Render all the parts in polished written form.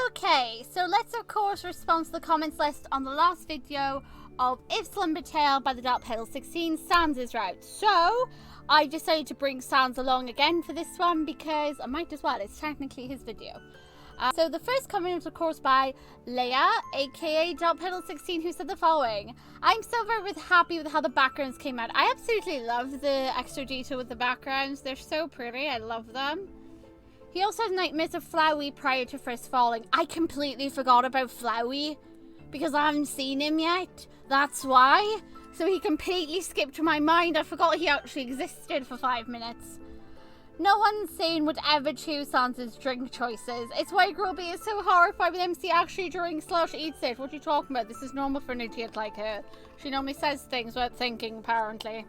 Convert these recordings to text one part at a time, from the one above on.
Okay, so let's of course respond to the comments list on the last video of if Slumbertale by the darkpetal16 SANS is route. So I decided to bring SANS along again for this one because I might as well, it's technically his video. So the first comment was of course by Leia, aka darkpetal16, who said the following: I'm so very happy with how the backgrounds came out. I absolutely love the extra detail with the backgrounds. They're so pretty, I love them. He also has nightmares of Flowey prior to Frisk falling. I completely forgot about Flowey because I haven't seen him yet. That's why. So he completely skipped my mind. I forgot he actually existed for 5 minutes. No one sane would ever choose Sansa's drink choices. It's why Grubby is so horrified when MC actually drinks/eats it. What are you talking about? This is normal for an idiot like her. She normally says things without thinking, apparently.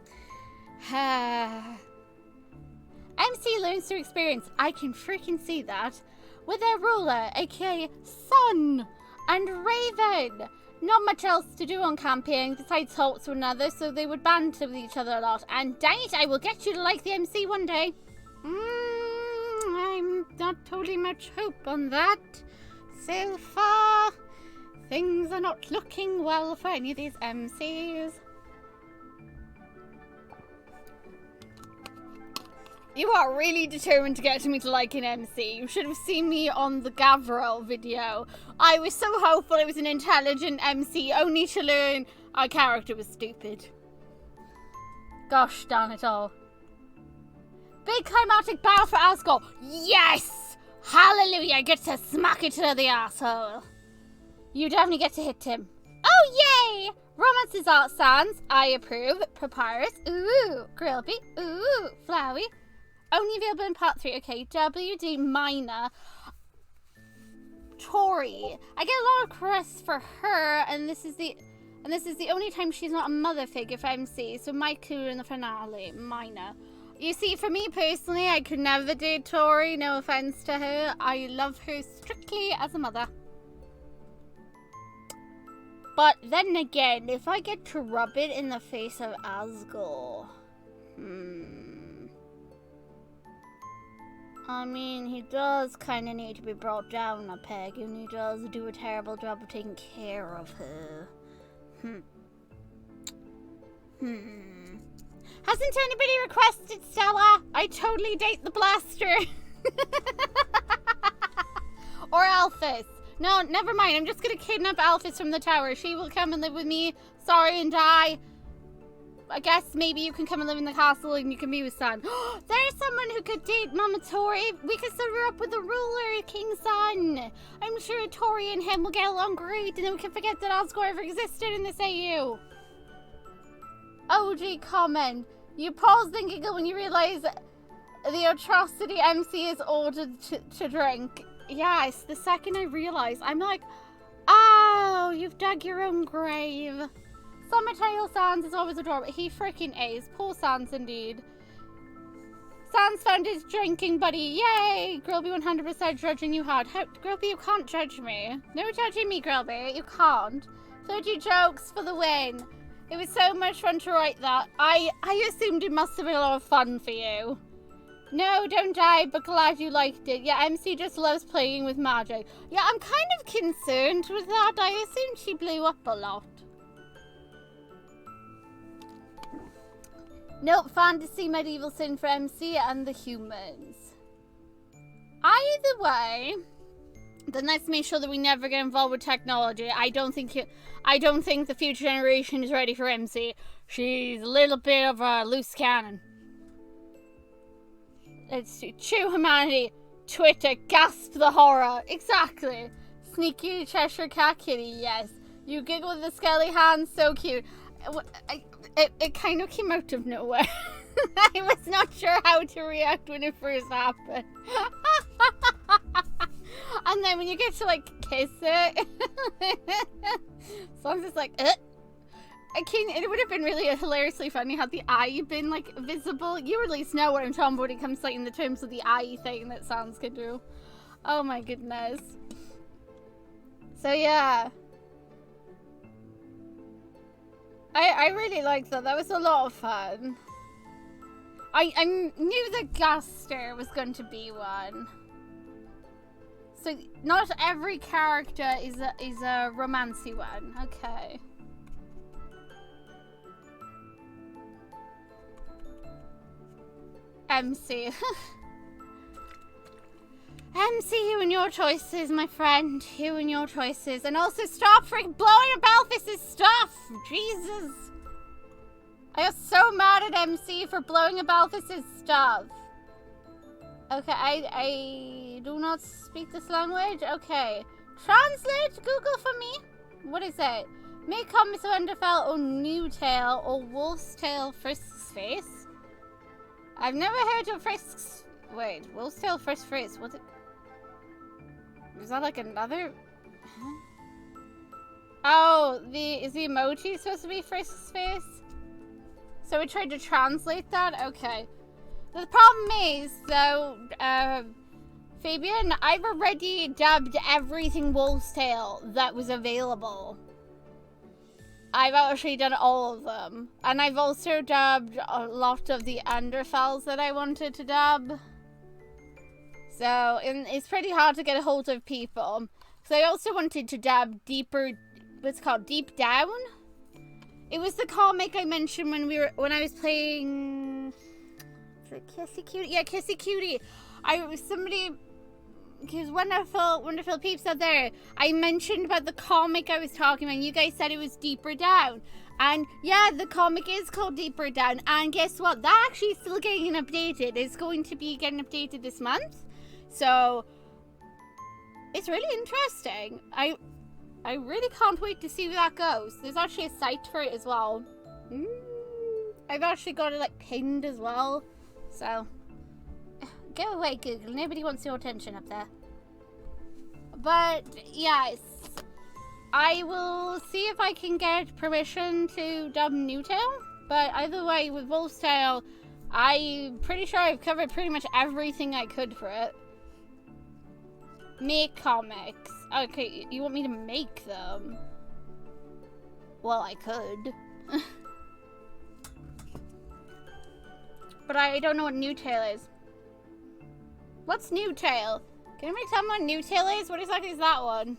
MC learns through experience. I can freaking see that. With their ruler, aka Sun and Raven. Not much else to do on camping besides talk to one another, so they would banter with each other a lot. And dang it, I will get you to like the MC one day. I'm not totally much hope on that. So far, things are not looking well for any of these MCs. You are really determined to get me to like an MC. You should have seen me on the Gavril video. I was so hopeful it was an intelligent MC, only to learn our character was stupid. Gosh darn it all. Big climatic battle for Asgore. Yes! Hallelujah, I get to smack it to the asshole. You definitely get to hit him. Oh, yay! Romance is art SANS. I approve. Papyrus. Ooh. Grillby. Ooh. Flowey. Only available in part 3. Okay, WD minor. Tori. I get a lot of requests for her, and this is the only time she's not a mother figure for MC. So Maiku in the finale. Minor. You see, for me personally, I could never date Tori. No offense to her. I love her strictly as a mother. But then again, if I get to rub it in the face of Asgore, I mean, he does kind of need to be brought down a peg, and he does do a terrible job of taking care of her. Hasn't anybody requested Stella? I totally date the blaster. Or Alphys. No, never mind. I'm just gonna kidnap Alphys from the tower. She will come and live with me. Sorry, and die. I guess maybe you can come and live in the castle and you can be with Sun. There's someone who could date Mama Tori. We could set her up with the ruler, King Sun. I'm sure Tori and him will get along great, and then we can forget that Asgore ever existed in this AU. OG comment. You pause and giggle when you realize the atrocity MC is ordered to drink. Yes, the second I realize, I'm like, oh, you've dug your own grave. Slumbertale SANS is always adorable. He freaking is. Poor SANS indeed. SANS found his drinking buddy. Yay! Grillby 100% judging you hard. Grillby, you can't judge me. No judging me, Grillby. You can't. 30 jokes for the win. It was so much fun to write that. I assumed it must have been a lot of fun for you. No, don't die, but glad you liked it. Yeah, MC just loves playing with magic. Yeah, I'm kind of concerned with that. I assumed she blew up a lot. Nope, fantasy medieval sin for MC and the humans. Either way, then let's make sure that we never get involved with technology. I don't think the future generation is ready for MC. She's a little bit of a loose cannon. Let's see. Chew humanity. Twitter. Gasp the horror. Exactly. Sneaky Cheshire Cat Kitty. Yes. You giggle with the skelly hands. So cute. It kind of came out of nowhere. I was not sure how to react when it first happened. And then when you get to like kiss it, so I'm just like, it would have been really hilariously funny had the eye been like visible. You at least know what I'm talking about when it comes to like in the terms of the eye thing that SANS can do. Oh my goodness. So yeah. I really liked that. That was a lot of fun. I knew that Gaster was going to be one. So not every character is a romancy one. Okay. MC. MC, you and your choices, my friend. You and your choices. And also stop freaking blowing up Alphys's stuff. Jesus. I got so mad at MC for blowing up Alphys's stuff. Okay, I do not speak this language. Okay. Translate Google for me. What is it? Make comments of Underfell or New Tail or Wolf's Tail Frisk's face. I've never heard of Frisk's. Wait, Wolf's Tail Frisk's face. What? Is that like another? Huh? Oh, is the emoji supposed to be Frisk's face? So we tried to translate that. Okay. The problem is, though, Fabian, I've already dubbed everything Wolf's Tail that was available. I've actually done all of them. And I've also dubbed a lot of the Underfells that I wanted to dub. So, it's pretty hard to get a hold of people. So I also wanted to dub what's called Deep Down. It was the comic I mentioned when I was playing... Kissy Cutie? Yeah, Kissy Cutie. Because Wonderful Peeps out there, I mentioned about the comic I was talking about, and you guys said it was Deeper Down. And yeah, the comic is called Deeper Down, and guess what? That actually is still getting updated. It's going to be getting updated this month. So, it's really interesting. I really can't wait to see where that goes. There's actually a site for it as well. I've actually got it like pinned as well. So, go away, Google. Nobody wants your attention up there. But, yes. I will see if I can get permission to dub New Tail. But either way, with Wolf's Tail, I'm pretty sure I've covered pretty much everything I could for it. Make comics. Okay, you want me to make them? Well, I could. But I don't know what New Tail is. What's New Tail? Can anybody tell me what New Tail is? What exactly is that one?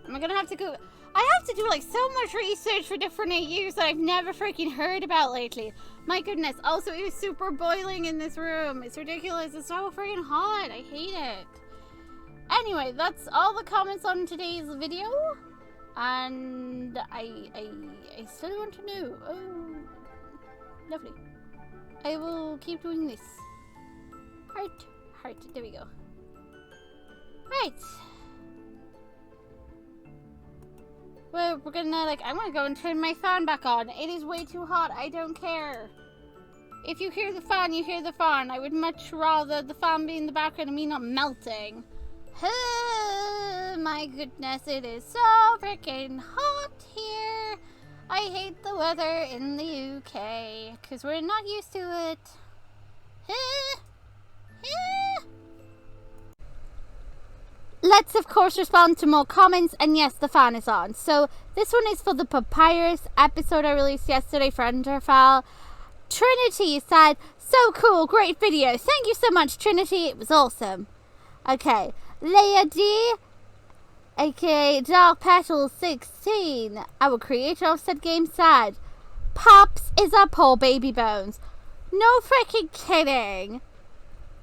Am I gonna have to go? I have to do like so much research for different AUs that I've never freaking heard about lately. My goodness. Also, it was super boiling in this room. It's ridiculous. It's so freaking hot. I hate it. Anyway, that's all the comments on today's video. And I still want to know. Oh, lovely. I will keep doing this. Heart. There we go. Right. Well, we're gonna I'm gonna go and turn my fan back on. It is way too hot. I don't care. If you hear the fan, you hear the fan. I would much rather the fan be in the background and me not melting. Oh, my goodness, it is so freaking hot here. I hate the weather in the UK because we're not used to it. Let's of course respond to more comments, and yes, the fan is on. So this one is for the Papyrus episode I released yesterday for Underfell. Trinity said, so cool, great video. Thank you so much, Trinity, it was awesome. Okay, Leia D, aka darkpetal16, our creator of said game, said, Pops is a poor baby bones. No freaking kidding.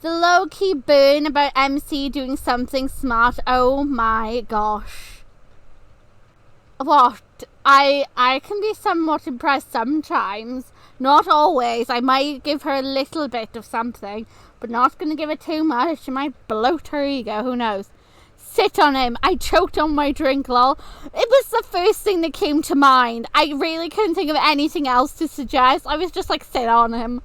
The low-key burn about MC doing something smart. Oh my gosh. What? I can be somewhat impressed sometimes. Not always. I might give her a little bit of something, but not going to give her too much. She might bloat her ego. Who knows? Sit on him. I choked on my drink, lol. It was the first thing that came to mind. I really couldn't think of anything else to suggest. I was just like, sit on him.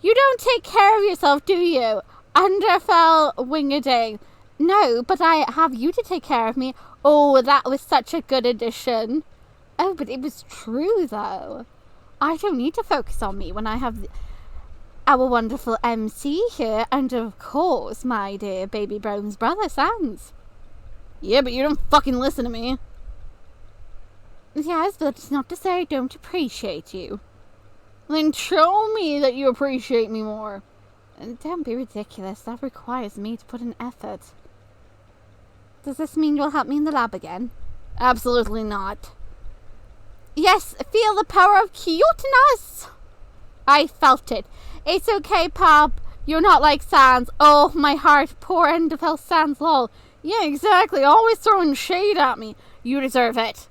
You don't take care of yourself, do you? Underfell Wingerding. No, but I have you to take care of me. Oh, that was such a good addition. Oh, but it was true, though. I don't need to focus on me when I have our wonderful MC here. And, of course, my dear baby Brown's brother, SANS. Yeah, but you don't fucking listen to me. Yes, but it's not to say I don't appreciate you. Then show me that you appreciate me more. Don't be ridiculous. That requires me to put in effort. Does this mean you'll help me in the lab again? Absolutely not. Yes, feel the power of cuteness. I felt it. It's okay, Pop. You're not like SANS. Oh, my heart. Poor Underfell SANS, lol. Yeah, exactly. Always throwing shade at me. You deserve it.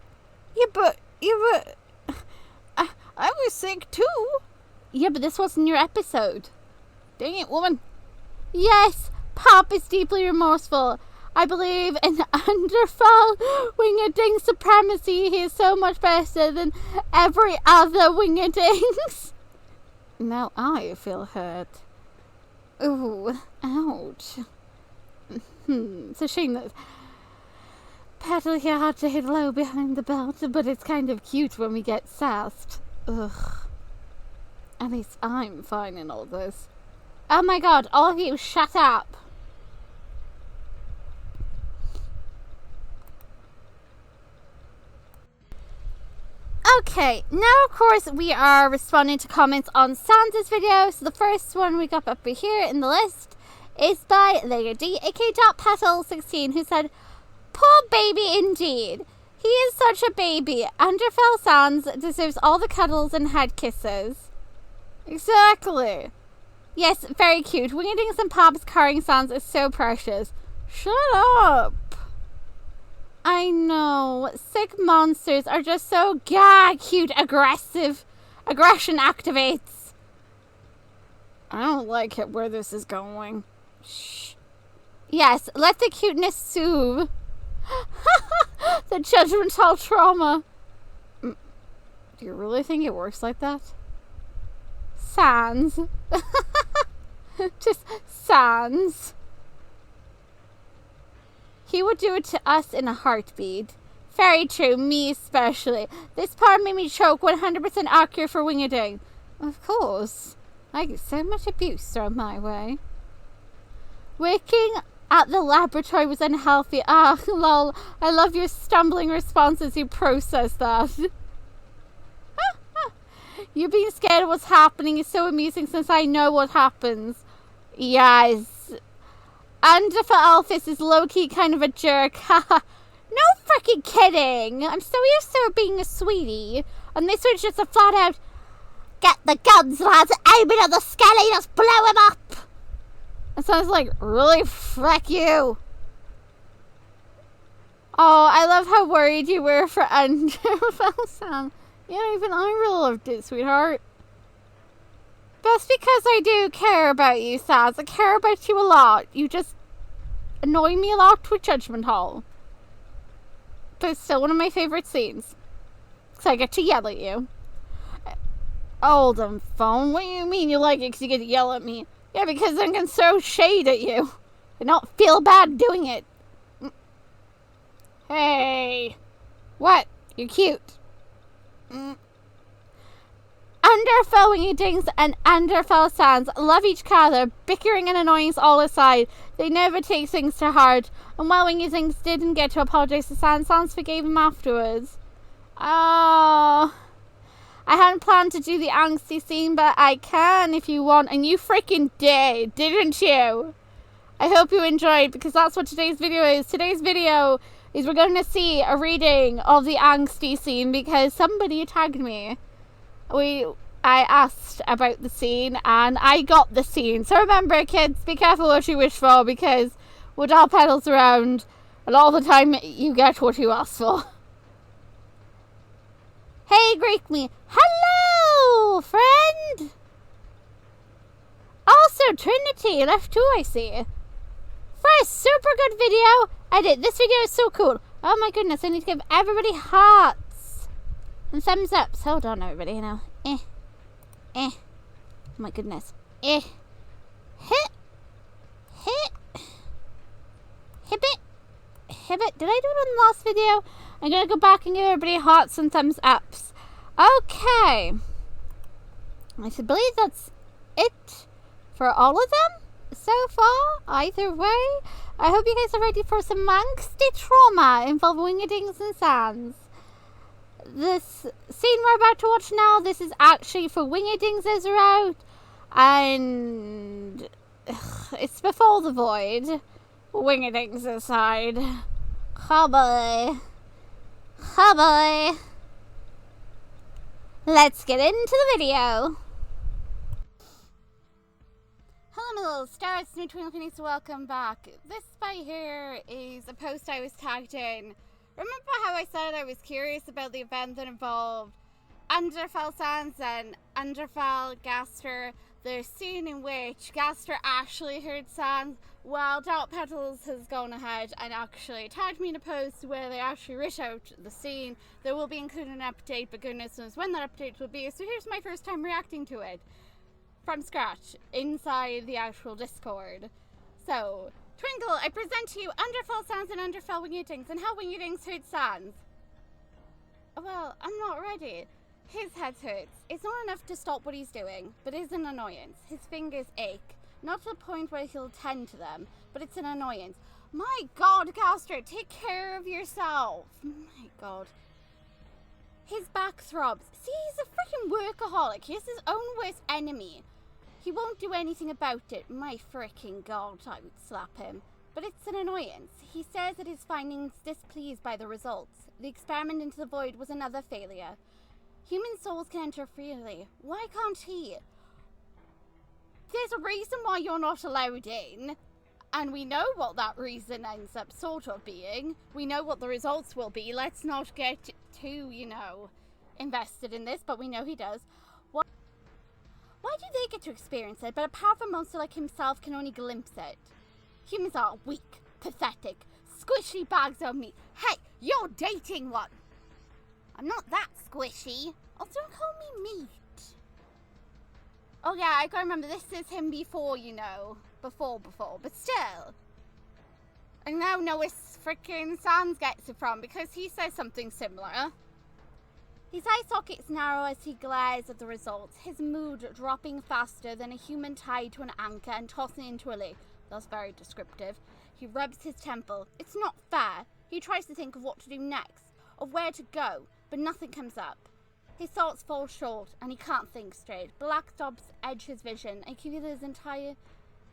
Yeah, but I was sick too. Yeah, but this wasn't your episode. Dang it, woman. Yes, Pop is deeply remorseful. I believe in Underfell Wingerding supremacy. He is so much better than every other Wingerdings. Now I feel hurt. Ooh, ouch. It's a shame that Petal here had to hit low behind the belt, but it's kind of cute when we get sassed. Ugh. At least I'm fine in all this. Oh my god, all of you, shut up. Okay, now of course we are responding to comments on SANS' video. So the first one we got up here in the list is by Lady aka darkpetal16, who said, "Poor baby indeed. He is such a baby. Underfell SANS deserves all the cuddles and head kisses." Exactly. Yes, very cute. Wingerdings and Pops carrying SANS is so precious. Shut up. I know. Sick monsters are just so cute, aggressive. Aggression activates. I don't like it where this is going. Shh. Yes, let the cuteness soothe. The judgmental trauma. Do you really think it works like that? SANS. Just SANS. He would do it to us in a heartbeat. Very true, me especially. This part made me choke. 100% accurate for Wingerding. Of course. I get so much abuse thrown my way. Working at the laboratory was unhealthy. Ah, lol. I love your stumbling responses. You process that. You being scared of what's happening is so amusing since I know what happens. Yes. Underfell Elphis is low-key kind of a jerk. Haha. No freaking kidding. I'm so used to her being a sweetie. And this one's just a flat out, "Get the guns, lads. Aim it at the skelly. Just blow him up." It sounds like, really? Frick you. Oh, I love how worried you were for Underfell Sam. Yeah, even I really loved it, sweetheart. That's because I do care about you, Saz. I care about you a lot. You just annoy me a lot with Judgment Hall. But it's still one of my favorite scenes. Because I get to yell at you. Hold on, phone. What do you mean you like it because you get to yell at me? Yeah, because I can throw shade at you. And not feel bad doing it. Hey. What? You're cute. Underfell Wingerdings and Underfell SANS love each other, bickering and annoyance all aside. They never take things to heart. And while Wingerdings didn't get to apologize to SANS, SANS forgave him afterwards. Oh, I hadn't planned to do the angsty scene, but I can if you want. And you freaking did, didn't you? I hope you enjoyed, because that's what today's video is. Today's video is we're going to see a reading of the angsty scene because somebody tagged me. I asked about the scene and I got the scene. So remember, kids, be careful what you wish for, because with all petals around and all the time you get what you ask for. Hey, greet me. Hello, friend. Also, Trinity left too, I see. For a super good video. Edit. This video is so cool. Oh my goodness, I need to give everybody hearts and thumbs ups. Hold on, everybody, now. Oh my goodness. Hit. Hibbit. Did I do it in the last video? I'm gonna go back and give everybody hearts and thumbs ups. Okay. I believe that's it for all of them so far. Either way, I hope you guys are ready for some angsty trauma involving Wingerdings and SANS. This scene we're about to watch now, this is actually for Wingerdings' route. And it's before the void. Wingedings aside. Oh boy. Oh boy. Let's get into the video. Hello my little stars, it's me TwinklePhoenix, welcome back. This by here is a post I was tagged in. Remember how I said I was curious about the event that involved Underfell SANS and Underfell Gaster, the scene in which Gaster actually heard SANS, while darkpetal16 has gone ahead and actually tagged me in a post where they actually writ out the scene. There will be included an update, but goodness knows when that update will be, so here's my first time reacting to it. From scratch, inside the actual Discord. So, Twinkle, I present to you Underfell SANS and Underfell Wingedings, and how Wingedings heard SANS. Well, I'm not ready. His head hurts. It's not enough to stop what he's doing, but it's an annoyance. His fingers ache. Not to the point where he'll tend to them, but it's an annoyance. My God, Gaster, take care of yourself. My God. His back throbs. See, he's a freaking workaholic. He's his own worst enemy. He won't do anything about it. My freaking God, I would slap him. But it's an annoyance. He says that his findings displeased by the results. The experiment into the void was another failure. Human souls can enter freely. Why can't he? There's a reason why you're not allowed in. And we know what that reason ends up sort of being. We know what the results will be. Let's not get too, invested in this, but we know he does. Why do they get to experience it, but a powerful monster like himself can only glimpse it? Humans are weak, pathetic, squishy bags of meat. Hey, you're dating one. I'm not that squishy. Oh, don't call me meat. Oh yeah, I gotta remember, this is him before, Before, but still. I now know where freaking SANS gets it from, because he says something similar. His eye sockets narrow as he glares at the results, his mood dropping faster than a human tied to an anchor and tossing into a lake. That's very descriptive. He rubs his temple. It's not fair. He tries to think of what to do next, of where to go, but nothing comes up. His thoughts fall short, and he can't think straight. Black dots edge his vision, and he feels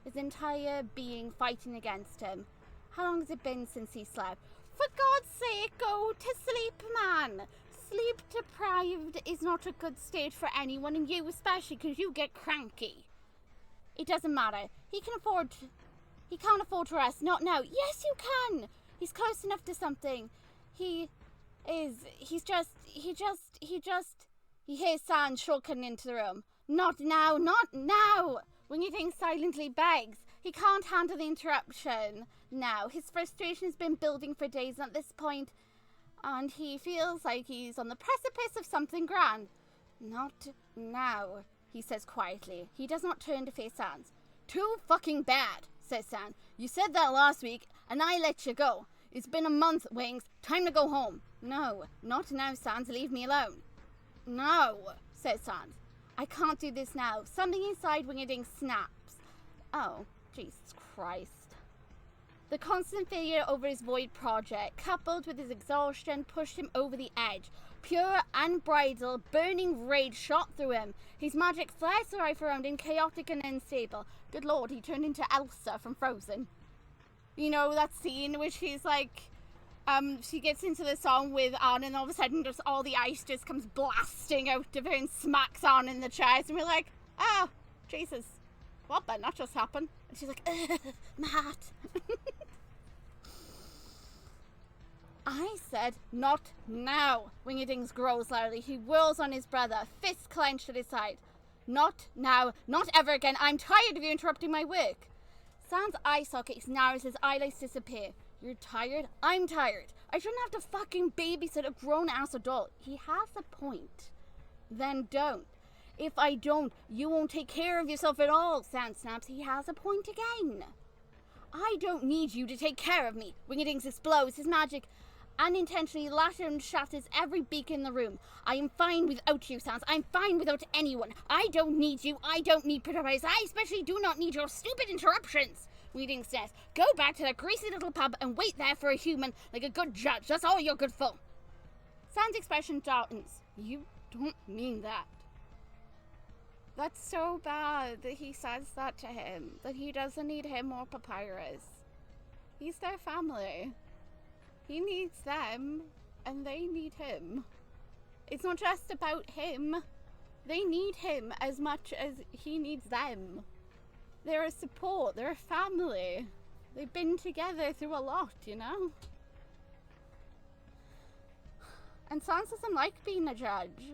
his entire being fighting against him. How long has it been since he slept? For God's sake, go to sleep, man! Sleep deprived is not a good state for anyone, and you especially, because you get cranky. It doesn't matter. He can't afford to rest. Not now. Yes, you can! He's close enough to something. He hears SANS shortcutting into the room. Not now, not now! Wingedings silently begs. He can't handle the interruption now. His frustration has been building for days at this point, and he feels like he's on the precipice of something grand. Not now, he says quietly. He does not turn to face SANS. Too fucking bad, says SANS. You said that last week, and I let you go. It's been a month, Wings. Time to go home. No, not now, SANS. Leave me alone. No, says SANS. I can't do this now. Something inside Wingedings snaps. Oh, Jesus Christ. The constant failure over his void project, coupled with his exhaustion, pushed him over the edge. Pure, unbridled, burning rage shot through him. His magic flares the life around him, chaotic and unstable. Good Lord, he turned into Elsa from Frozen. You know, that scene which he's like, she gets into the song with Anne, and all of a sudden just all the ice just comes blasting out of her and smacks Anne in the chest, and we're like, oh, Jesus, what better not just happen? And she's like, Matt. I said, not now. Wingedings growls loudly. He whirls on his brother, fists clenched at his side. Not now, not ever again. I'm tired of you interrupting my work. SANS' eye sockets narrow as his eyelids disappear. You're tired? I'm tired. I shouldn't have to fucking babysit a grown-ass adult. He has a point. Then don't. If I don't, you won't take care of yourself at all, SANS snaps. He has a point again. I don't need you to take care of me. Wingedings explodes. His magic unintentionally latters and shatters every beacon in the room. I am fine without you, SANS. I'm fine without anyone. I don't need you. I don't need Papyrus. I especially do not need your stupid interruptions. Wingedings says, go back to that greasy little pub and wait there for a human like a good judge. That's all you're good for. SANS' expression darkens. You don't mean that. That's so bad that he says that to him, that he doesn't need him or Papyrus. He's their family. He needs them, and they need him. It's not just about him. They need him as much as he needs them. They're a support, they're a family. They've been together through a lot, you know? And SANS doesn't like being a judge.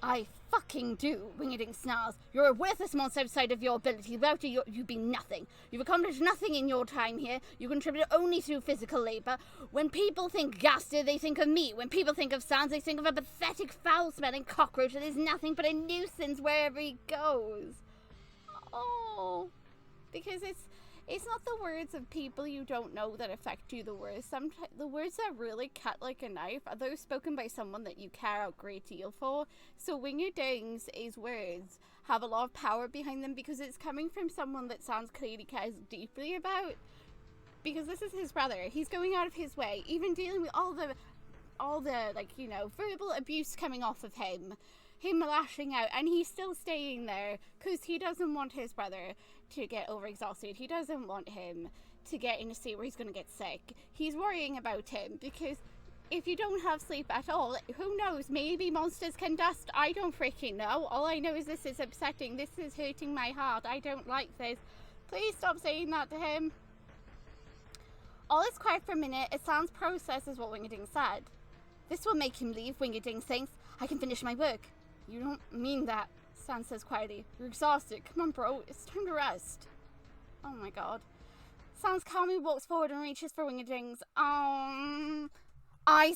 I fucking do, Wingerding snarls. You're a worthless monster outside of your ability. Without you, you'd be nothing. You've accomplished nothing in your time here. You contribute only through physical labor. When people think Gaster, they think of me. When people think of SANS, they think of a pathetic, foul-smelling cockroach that is nothing but a nuisance wherever he goes. Oh, because it's not the words of people you don't know that affect you the worst. Sometimes the words that really cut like a knife are those spoken by someone that you care a great deal for. So Wingerding's words have a lot of power behind them because it's coming from someone that SANS clearly cares deeply about. Because this is his brother. He's going out of his way, even dealing with all the like, you know, verbal abuse coming off of him lashing out, and he's still staying there because he doesn't want his brother to get overexhausted. He doesn't want him to get in a state where he's going to get sick. He's worrying about him because if you don't have sleep at all, who knows, maybe monsters can dust. I don't freaking know. All I know is this is upsetting. This is hurting my heart. I don't like this. Please stop saying that to him. All is quiet for a minute as SANS processes what Wingerding said. This will make him leave, Wingerding thinks. I can finish my work. You don't mean that, SANS says quietly. You're exhausted. Come on, bro. It's time to rest. Oh my god. SANS calmly walks forward and reaches for Wingerding's. I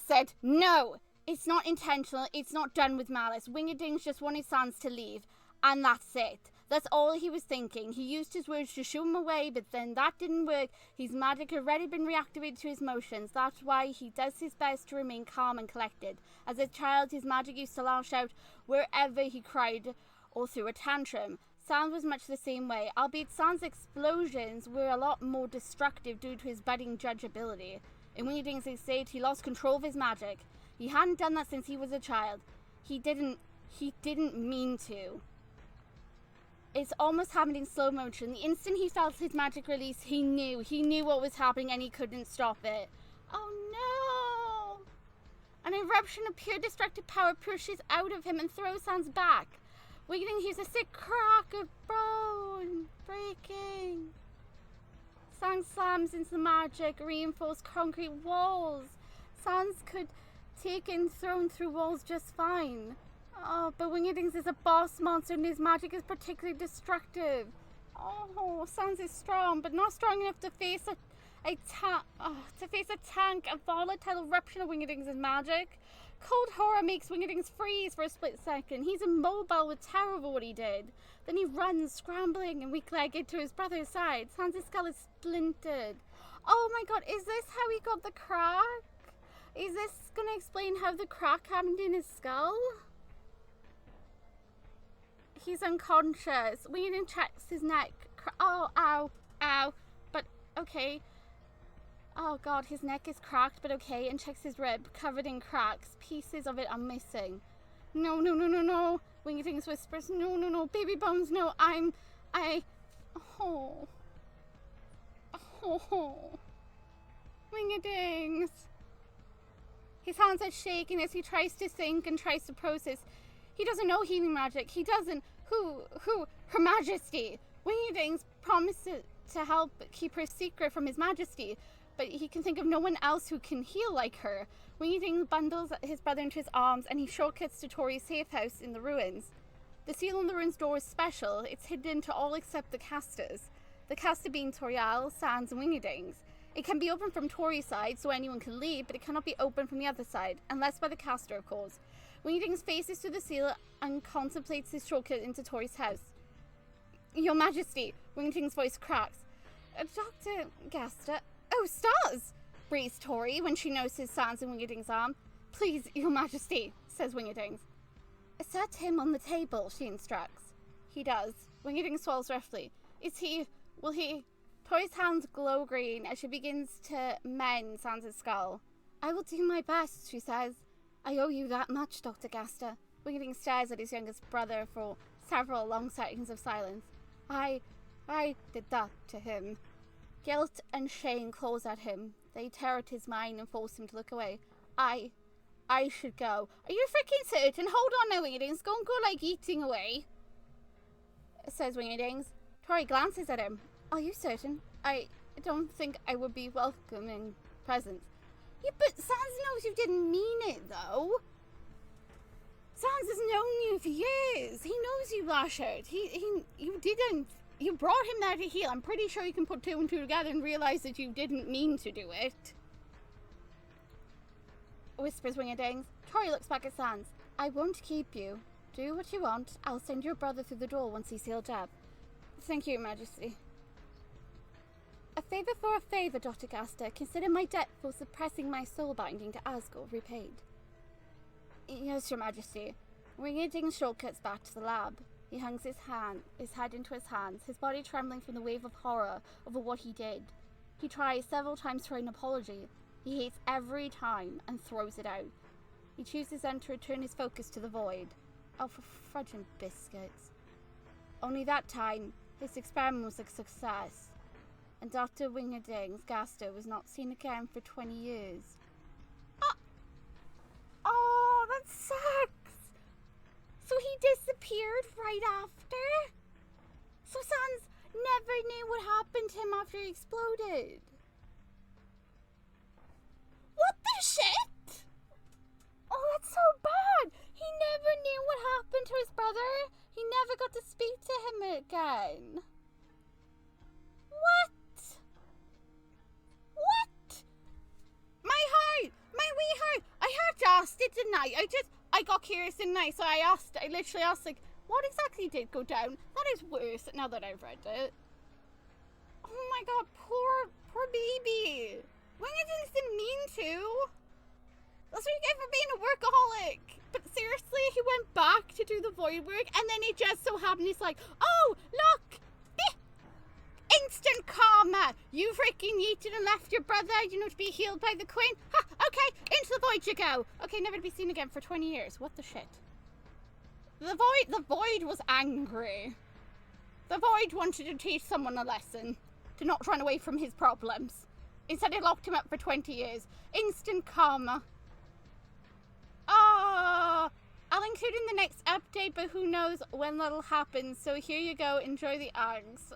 said no. It's not intentional. It's not done with malice. Wingerding's just wanted SANS to leave. And that's it. That's all he was thinking. He used his words to shoo him away, but then that didn't work. His magic had already been reactivated to his motions. That's why he does his best to remain calm and collected. As a child, his magic used to lash out wherever he cried or threw a tantrum. SANS was much the same way, albeit SANS' explosions were a lot more destructive due to his budding judge ability. In Wingerding's state, he lost control of his magic. He hadn't done that since he was a child. He didn't mean to. It's almost happened in slow motion. The instant he felt his magic release, he knew what was happening and he couldn't stop it. Oh no! An eruption of pure destructive power pushes out of him and throws SANS back. Wingerding hears a sick crack of bone breaking. SANS slams into the magic, reinforced concrete walls. SANS could take and thrown through walls just fine. Oh, but Wingerding's is a boss monster and his magic is particularly destructive. Oh, SANS is strong, but not strong enough to face a tank, a volatile eruption of Wingerding's magic. Cold horror makes Wingerding's freeze for a split second. He's immobile with terror over what he did. Then he runs, scrambling and weak-legged to his brother's side. SANS' skull is splintered. Oh my god, is this how he got the crack? Is this gonna explain how the crack happened in his skull? He's unconscious. Wingerding checks his neck. Oh, ow, ow. But, okay. Oh god, his neck is cracked, but okay. And checks his rib, covered in cracks. Pieces of it are missing. No, no, no, no, no. Wingerding whispers, no, no, no. Baby bones, no. Oh. Wingerdings. His hands are shaking as he tries to think and tries to process. He doesn't know healing magic. He doesn't. Who? Her Majesty. Wingerding's promised to help keep her secret from His Majesty, but he can think of no one else who can heal like her. Wingerding bundles his brother into his arms and he shortcuts to Tori's safe house in the ruins. The seal on the ruins door is special. It's hidden to all except the casters. The caster being Toriel, SANS, and Wingerding's. It can be opened from Tori's side so anyone can leave, but it cannot be opened from the other side, unless by the caster, of course. Wingerding faces to the seal and contemplates his shortcut into Tori's house. Your Majesty, Wingerding's voice cracks. Dr. Gaster. Oh, stars! breathes Tori when she notices SANS in Wingerding's arm. Please, Your Majesty, says Wingerding's. Set him on the table, she instructs. He does. Wingerding swallows roughly. Will he? Tori's hands glow green as she begins to mend SANS' skull. I will do my best, she says. I owe you that much, Dr. Gaster. Wingerding stares at his youngest brother for several long seconds of silence. I did that to him. Guilt and shame claws at him. They tear at his mind and force him to look away. I should go. Are you freaking certain? Hold on now, Wingerdings. Don't go, like, eating away. Says Wingerdings. Tori glances at him. Are you certain? I don't think I would be welcoming presents. Yeah, but Sans knows you didn't mean it, though. Sans has known you for years. He knows you, Blasher. You didn't. You brought him there to heal. I'm pretty sure you can put two and two together and realize that you didn't mean to do it. Whispers Wingerdings. Tori looks back at Sans. I won't keep you. Do what you want. I'll send your brother through the door once he's healed up. Thank you, Majesty. A favour for a favour, Dr. Gaster. Consider my debt for suppressing my soul binding to Asgore repaid. Yes, Your Majesty. Wingerding shortcuts back to the lab. He hangs his head into his hands, his body trembling from the wave of horror over what he did. He tries several times to write an apology. He hates every time and throws it out. He chooses then to return his focus to the void. Oh, for fudge and biscuits. Only that time, his experiment was a success, and Dr. Wingerding's Gaster was not seen again for 20 years. Oh, that sucks! So he disappeared right after? So Sans never knew what happened to him after he exploded? What the shit? Oh, that's so bad! He never knew what happened to his brother. He never got to speak to him again. What? What? My heart! My wee heart! I had to ask it, didn't I? I got curious, didn't I? So I literally asked, like, what exactly did go down? That is worse now that I've read it. Oh my god, poor baby. Wingerdings didn't mean to. That's what you get for being a workaholic. But seriously, he went back to do the void work, and then it just so happened he's like, oh, look! Instant karma! You freaking yeeted and left your brother, to be healed by the queen. Ha! Okay, into the void you go. Okay, never to be seen again for 20 years. What the shit? The void was angry. The void wanted to teach someone a lesson, to not run away from his problems. Instead, it locked him up for 20 years. Instant karma. I'll include in the next update, but who knows when that'll happen. So here you go. Enjoy the angst.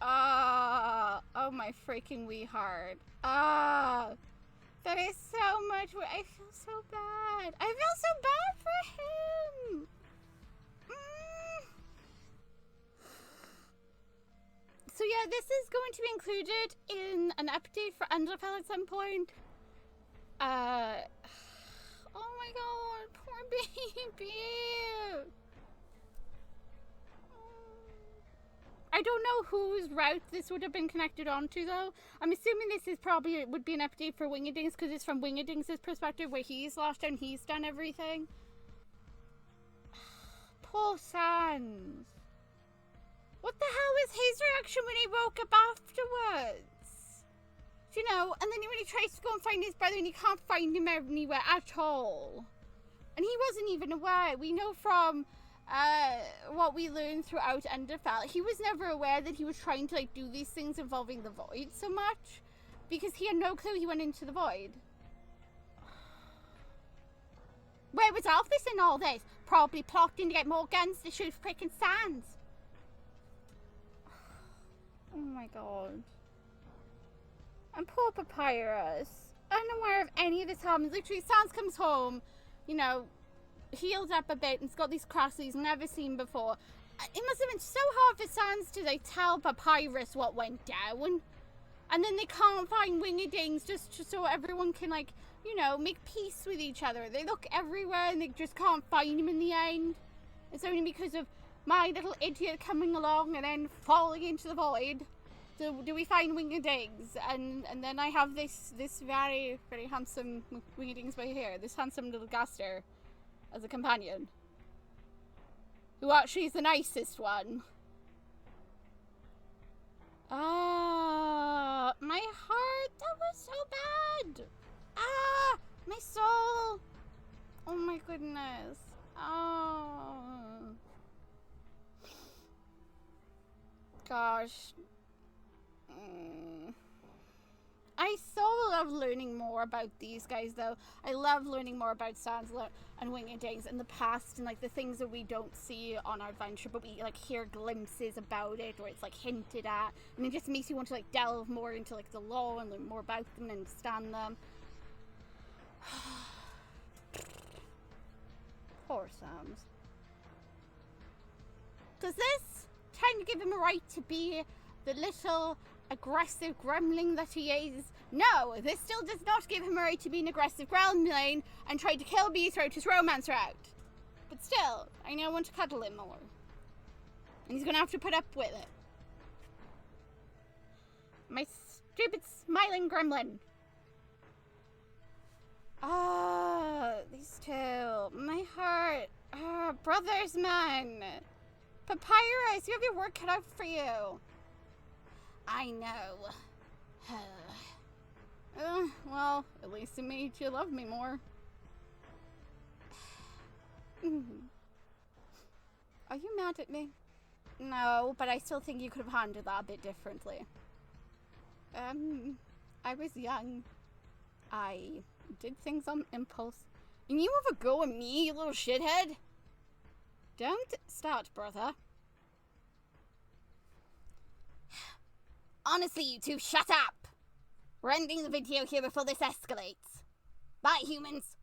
Oh my freaking wee heart. That is so much. I feel so bad. I feel so bad for him. So yeah, this is going to be included in an update for Underfell at some point. Oh my god, poor baby. I don't know whose route this would have been connected onto, though. I'm assuming this is probably would be an update for Wingerdings, because it's from Wingerdings' perspective, where he's lost and he's done everything. Poor Sans. What the hell was his reaction when he woke up afterwards? And then when he tries to go and find his brother and he can't find him anywhere at all. And he wasn't even aware. We know from what we learned throughout Underfell, he was never aware that he was trying to do these things involving the void so much, because he had no clue he went into the void. Where was Alphys in all this? Probably plotting to get more guns to shoot freaking Sans. Oh my god. And poor Papyrus, unaware of any of this happens. Literally, Sans comes home, healed up a bit, and it's got these cracks he's never seen before. It must have been so hard for Sans to tell Papyrus what went down, and then they can't find Wingerdings just so everyone can make peace with each other. They look everywhere and they just can't find him in the end. It's only because of my little idiot coming along and then falling into the void. Do we find Wingerdings, and then I have this very, very handsome Wingerdings right here, this handsome little Gaster as a companion, who actually is the nicest one. My heart, that was so bad. My soul. Oh my goodness. Gosh. I so love learning more about these guys, though. I love learning more about SANS and Winged Days in the past, and like the things that we don't see on our adventure, but we like hear glimpses about it, or it's like hinted at, and it just makes you want to like delve more into like the lore and learn more about them and understand them. Poor SANS. Does this kind of give him a right to be the little aggressive gremlin that he is? No, this still does not give him a right to be an aggressive gremlin and try to kill me throughout his romance route. But still, I now want to cuddle him more. And he's gonna have to put up with it. My stupid smiling gremlin. Ah, these two. My heart. Ah, brothers, man. Papyrus, you have your work cut out for you. I know. Well, at least it made you love me more. Are you mad at me? No, but I still think you could have handled that a bit differently. I was young. I did things on impulse. And you have a go at me, you little shithead? Don't start, brother. Honestly, you two, shut up! We're ending the video here before this escalates. Bye, humans.